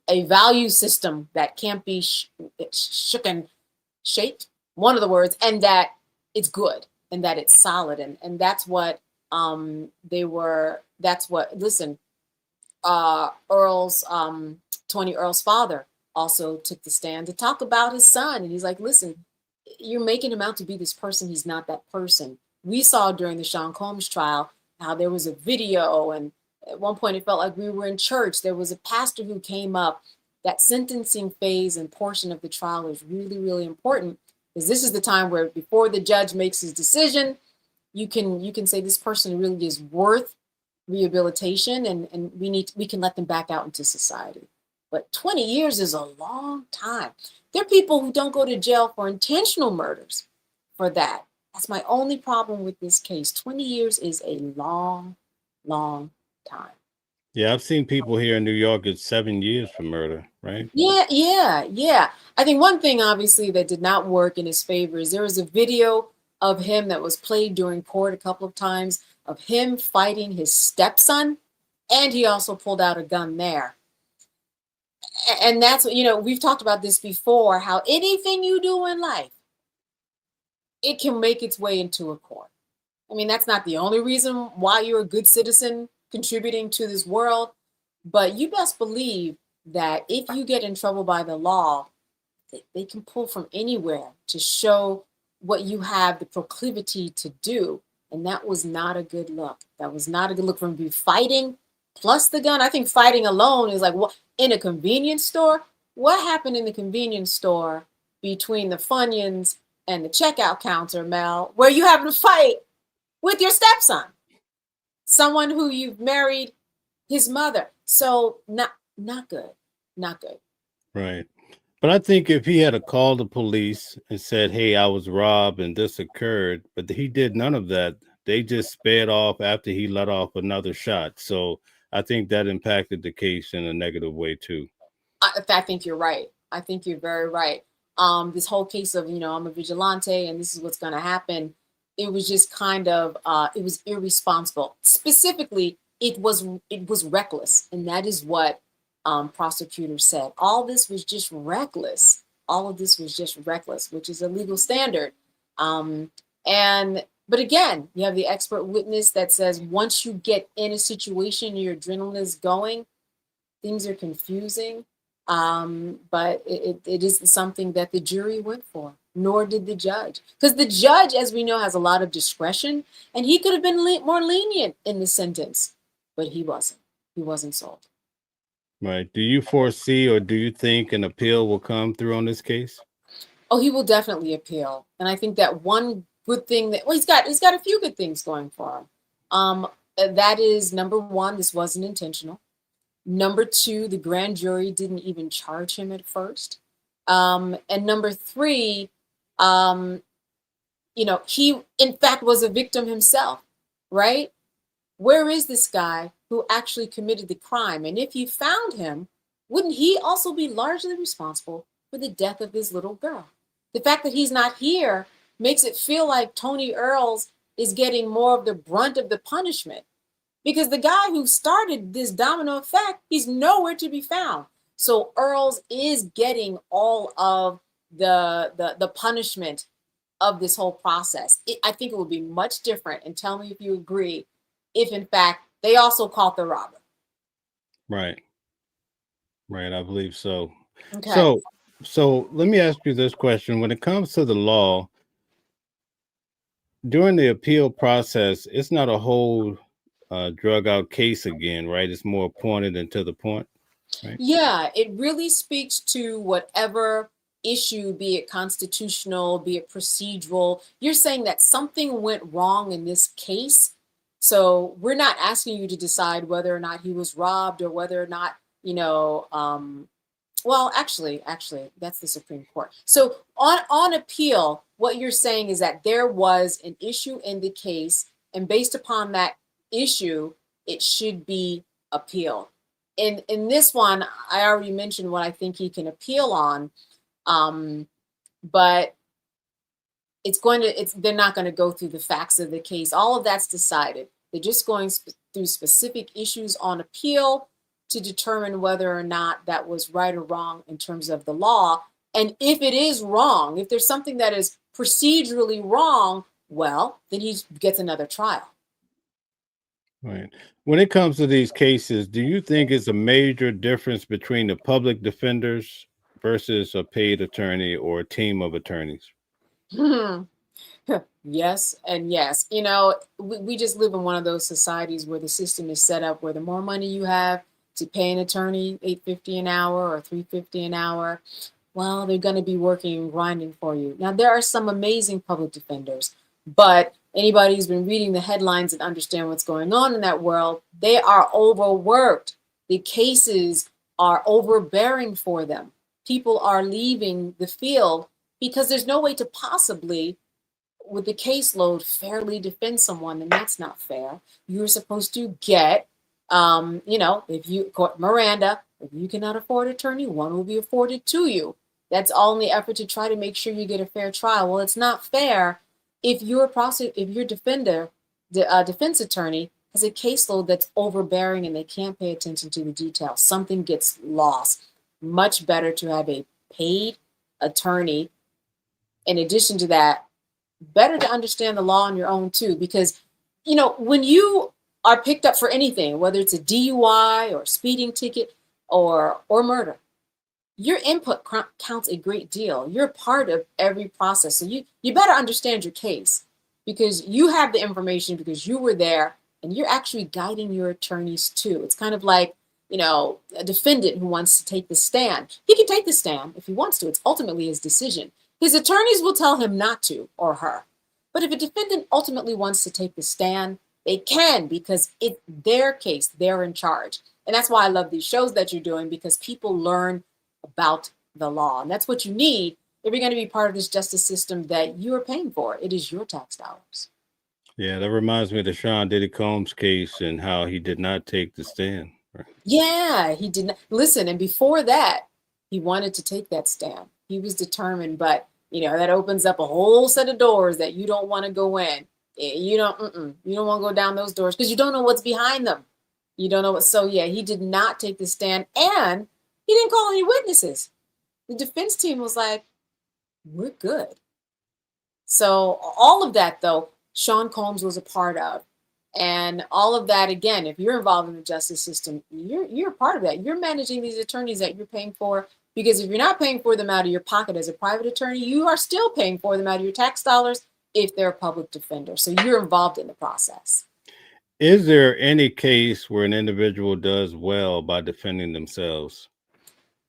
a value system that can't be shooken, shaped, one of the words, and that it's good and that it's solid. And that's what listen, Earls, Tony Earls' father also took the stand to talk about his son. And he's like, listen, you're making him out to be this person. He's not that person. We saw during the Sean Combs trial how there was a video, and at one point it felt like we were in church. There was a pastor who came up. That sentencing phase and portion of the trial is really, really important, because this is the time where before the judge makes his decision, you can say this person really is worth rehabilitation, and we can let them back out into society. But 20 years is a long time. There are people who don't go to jail for intentional murders for that. That's my only problem with this case. 20 years is a long, long time. Yeah, I've seen people here in New York get 7 years for murder, right? Yeah. I think one thing, obviously, that did not work in his favor is there was a video of him that was played during court a couple of times of him fighting his stepson, and he also pulled out a gun there. And that's what, we've talked about this before, how anything you do in life, it can make its way into a court. I mean, that's not the only reason why you're a good citizen contributing to this world, but you best believe that if you get in trouble by the law, they can pull from anywhere to show what you have the proclivity to do. And that was not a good look. That was not a good look for him to be fighting plus the gun. I think fighting alone is like, what, in a convenience store? What happened in the convenience store between the Funyuns and the checkout counter, Mel, where you having a fight with your stepson, someone who you've married his mother? So not good, not good. Right. But I think if he had to call the police and said, "Hey, I was robbed and this occurred," but he did none of that. They just sped off after he let off another shot. So I think that impacted the case in a negative way too. I think you're right. I think you're very right. This whole case of, I'm a vigilante and this is what's going to happen. It was just kind of, it was irresponsible. Specifically, it was reckless. And that is what prosecutors said. All this was just reckless. All of this was just reckless, which is a legal standard. But again, you have the expert witness that says once you get in a situation, your adrenaline is going, things are confusing. But it isn't something that the jury went for, nor did the judge. Because the judge, as we know, has a lot of discretion, and he could have been more lenient in the sentence, but he wasn't. He wasn't sold. Right. Do you foresee or do you think an appeal will come through on this case? Oh, he will definitely appeal. And I think that one good thing he's got a few good things going for him. That is, number one, this wasn't intentional. Number two, the grand jury didn't even charge him at first. And number three, he in fact was a victim himself, right? Where is this guy who actually committed the crime? And if you found him, wouldn't he also be largely responsible for the death of this little girl? The fact that he's not here makes it feel like Tony Earls is getting more of the brunt of the punishment. because the guy who started this domino effect, he's nowhere to be found. So Earls is getting all of the punishment of this whole process. I think it would be much different, and tell me if you agree, if in fact they also caught the robber. Right. Right. I believe so. Okay. So let me ask you this question. When it comes to the law, during the appeal process, it's not a whole drug out case again, right? It's more pointed and to the point, right? Yeah, it really speaks to whatever issue, be it constitutional, be it procedural. You're saying that something went wrong in this case. So we're not asking you to decide whether or not he was robbed or whether or not, well, actually, that's the Supreme Court. So on appeal, what you're saying is that there was an issue in the case, and based upon that issue, it should be appealed. In this one, I already mentioned what I think he can appeal on, but they're not going to go through the facts of the case. All of that's decided. They're just going through specific issues on appeal to determine whether or not that was right or wrong in terms of the law. And if it is wrong, if there's something that is procedurally wrong, well, then he gets another trial. Right. When it comes to these cases, do you think it's a major difference between the public defenders versus a paid attorney or a team of attorneys? Yes and yes. We just live in one of those societies where the system is set up where the more money you have to pay an attorney, $8.50 an hour or $3.50 an hour, well, they're going to be working and grinding for you. Now, there are some amazing public defenders, but anybody who's been reading the headlines and understand what's going on in that world, they are overworked. The cases are overbearing for them. People are leaving the field because there's no way to possibly, with the caseload, fairly defend someone, and that's not fair. You're supposed to get, if you, Miranda, if you cannot afford an attorney, one will be afforded to you. That's all in the effort to try to make sure you get a fair trial. Well, it's not fair if your defense attorney has a caseload that's overbearing and they can't pay attention to the details. Something gets lost. Much better to have a paid attorney. In addition to that, better to understand the law on your own too, because when you are picked up for anything, whether it's a DUI or speeding ticket or murder, your input counts a great deal. You're part of every process. So you better understand your case because you have the information because you were there and you're actually guiding your attorneys too. It's kind of like, a defendant who wants to take the stand. He can take the stand if he wants to. It's ultimately his decision. His attorneys will tell him not to, or her. But if a defendant ultimately wants to take the stand, they can because it's their case. They're in charge. And that's why I love these shows that you're doing, because people learn about the law. And that's what you need if you're going to be part of this justice system that you are paying for. It is your tax dollars. Yeah, that reminds me of the Sean Diddy Combs case and how he did not take the stand. Right? Yeah, he did not. Listen, and before that, he wanted to take that stand. He was determined, but that opens up a whole set of doors that you don't want to go in. You don't want to go down those doors because you don't know what's behind them. You don't know what. So yeah, he did not take the stand, and he didn't call any witnesses. The defense team was like, "We're good." So all of that, though, Sean Combs was a part of, and all of that. Again, if you're involved in the justice system, you're a part of that. You're managing these attorneys that you're paying for. Because if you're not paying for them out of your pocket as a private attorney, you are still paying for them out of your tax dollars if they're a public defender. So you're involved in the process. Is there any case where an individual does well by defending themselves?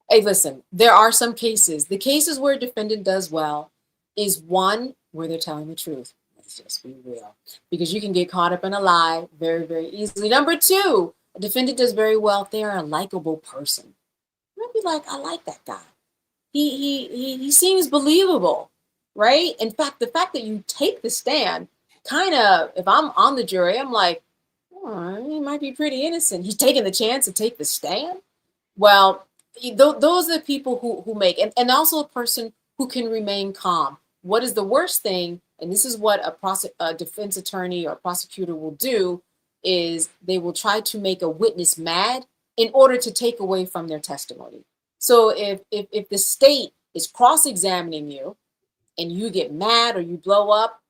Hey, listen, there are some cases. The cases where a defendant does well is one where they're telling the truth. Let's just be real. Because you can get caught up in a lie very, very easily. Number two, a defendant does very well if they are a likable person. Be like, I like that guy. He seems believable, right? In fact, the fact that you take the stand, kind of, if I'm on the jury, I'm like, he might be pretty innocent. He's taking the chance to take the stand. Well, those are the people who make, and also a person who can remain calm. What is the worst thing? And this is what a defense attorney or prosecutor will do. is they will try to make a witness mad in order to take away from their testimony. So if the state is cross-examining you and you get mad or you blow up,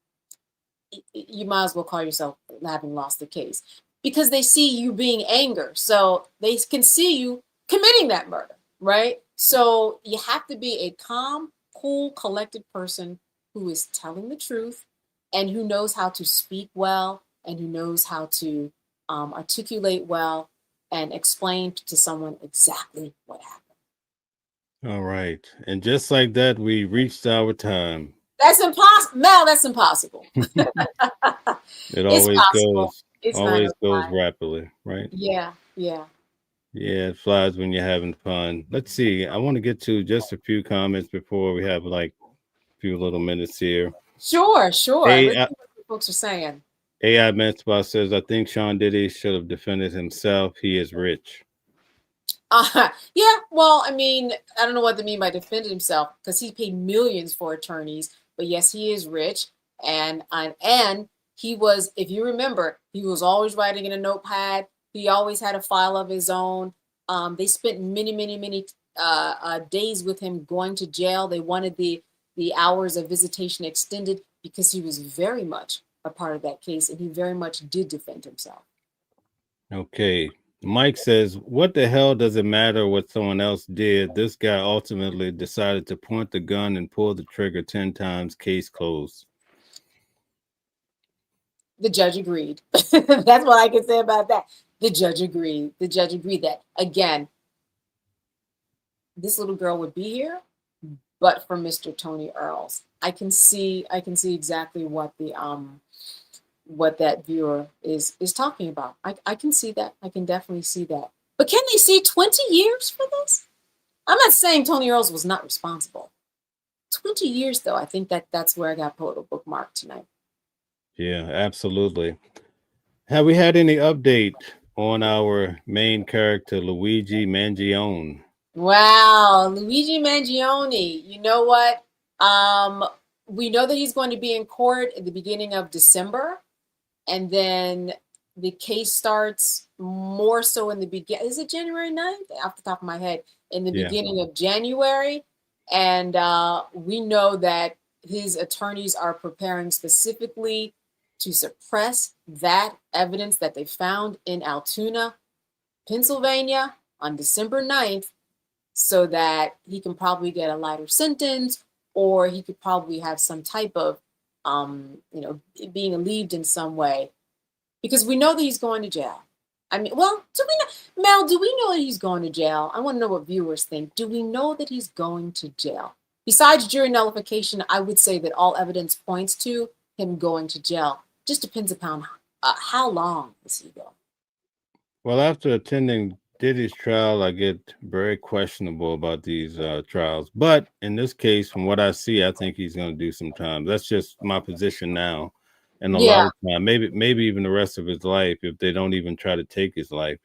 you might as well call yourself having lost the case, because they see you being angry. So they can see you committing that murder, right? So you have to be a calm, cool, collected person who is telling the truth and who knows how to speak well and who knows how to articulate well and explain to someone exactly what happened. All right. And just like that, we reached our time. That's impossible. Mel, that's impossible. It It's always possible. It's always goes 9:05. rapidly, right? Yeah, yeah. Yeah, it flies when you're having fun. Let's see. I want to get to just a few comments before we have like a few little minutes here. Sure. Let's see AI, what the folks are saying. AI Menspot says, I think Sean Diddy should have defended himself. He is rich. Yeah, well, I mean, I don't know what they mean by defended himself, because he paid millions for attorneys. But yes, he is rich, and he was, if you remember, he was always writing in a notepad. He always had a file of his own. They spent many days with him going to jail. They wanted the hours of visitation extended because he was very much a part of that case, and he very much did defend himself. Okay. Mike says, what the hell does it matter what someone else did? This guy ultimately decided to point the gun and pull the trigger 10 times. Case closed. The judge agreed. That's what I can say about that. The judge agreed. The judge agreed that, again, this little girl would be here, but for Mr. Tony Earls. I can see exactly what the what that viewer is talking about. I can see that. I can definitely see that. But can they see 20 years for this? I'm not saying Tony Earls was not responsible. 20 years, though, I think that's where I got put a bookmark tonight. Yeah, absolutely. Have we had any update on our main character, Luigi Mangione? Wow, Luigi Mangione. You know what? We know that he's going to be in court at the beginning of December, and then the case starts more so in the beginning. Is it January 9th? Off the top of my head, in the beginning of January. And we know that his attorneys are preparing specifically to suppress that evidence that they found in Altoona, Pennsylvania on December 9th, so that he can probably get a lighter sentence, or he could probably have some type of, being relieved in some way, because we know that he's going to jail. I mean, well, do we know, Mel, do we know that he's going to jail? I want to know what viewers think. Do we know that he's going to jail? Besides jury nullification, I would say that all evidence points to him going to jail. Just depends upon how long is he going. Well, after attending Diddy's trial, I get very questionable about these trials. But in this case, from what I see, I think he's going to do some time. That's just my position now. And a lot of time, maybe even the rest of his life, if they don't even try to take his life,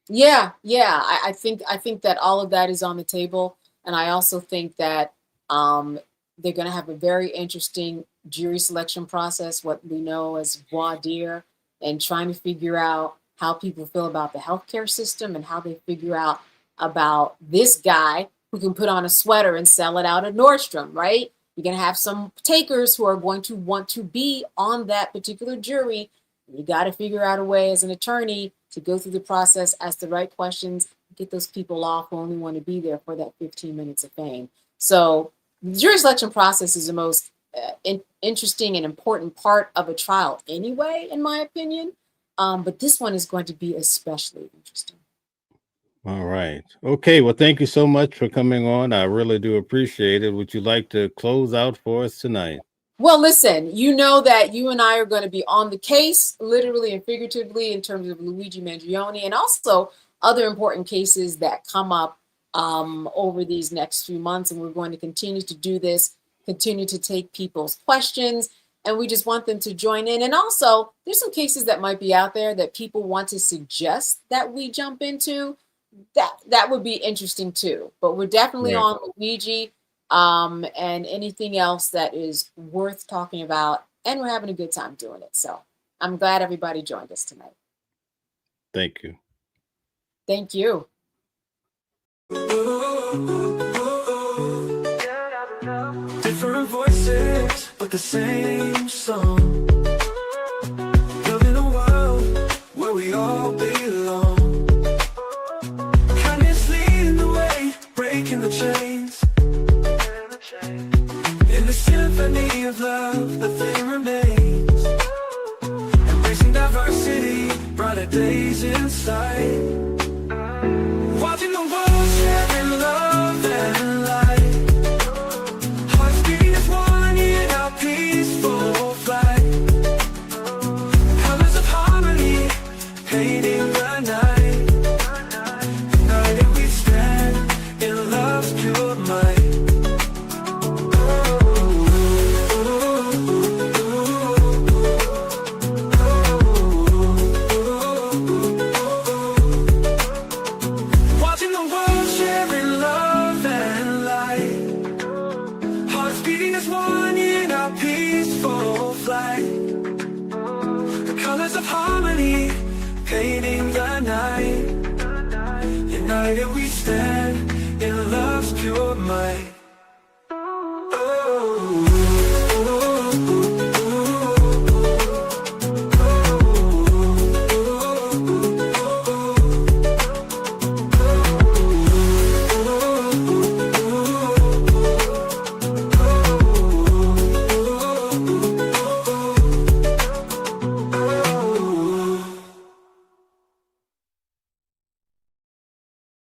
Yeah. I think that all of that is on the table, and I also think that they're going to have a very interesting jury selection process, what we know as voir dire, and trying to figure out how people feel about the healthcare system and how they figure out about this guy who can put on a sweater and sell it out at Nordstrom, right? You're going to have some takers who are going to want to be on that particular jury. You got to figure out a way as an attorney to go through the process, ask the right questions, get those people off who only want to be there for that 15 minutes of fame. So the jury selection process is the most interesting and important part of a trial anyway, in my opinion. But this one is going to be especially interesting. All right. Okay. Well, thank you so much for coming on. I really do appreciate it. Would you like to close out for us tonight? Well, listen, you know that you and I are going to be on the case, literally and figuratively, in terms of Luigi Mangione, and also other important cases that come up over these next few months. And we're going to continue to do this, continue to take people's questions, and we just want them to join in. And also, there's some cases that might be out there that people want to suggest that we jump into. That would be interesting too. But we're definitely on Luigi. And anything else that is worth talking about, and we're having a good time doing it. So I'm glad everybody joined us tonight. Thank you. Thank you. Different voices, but the same song. Building a world where we all belong. Kindness leading the way, breaking the chains. In the symphony of love, the thing remains. Embracing diversity, brighter days in sight. Watching the world share in love and light. Hearts beating as one in our peaceful flight. Colors of harmony, painting the night. United we stand in love's pure might. Watching the world sharing love and light. Hearts beating as one in our peaceful flight. The colors of harmony, painting the night. United we stand.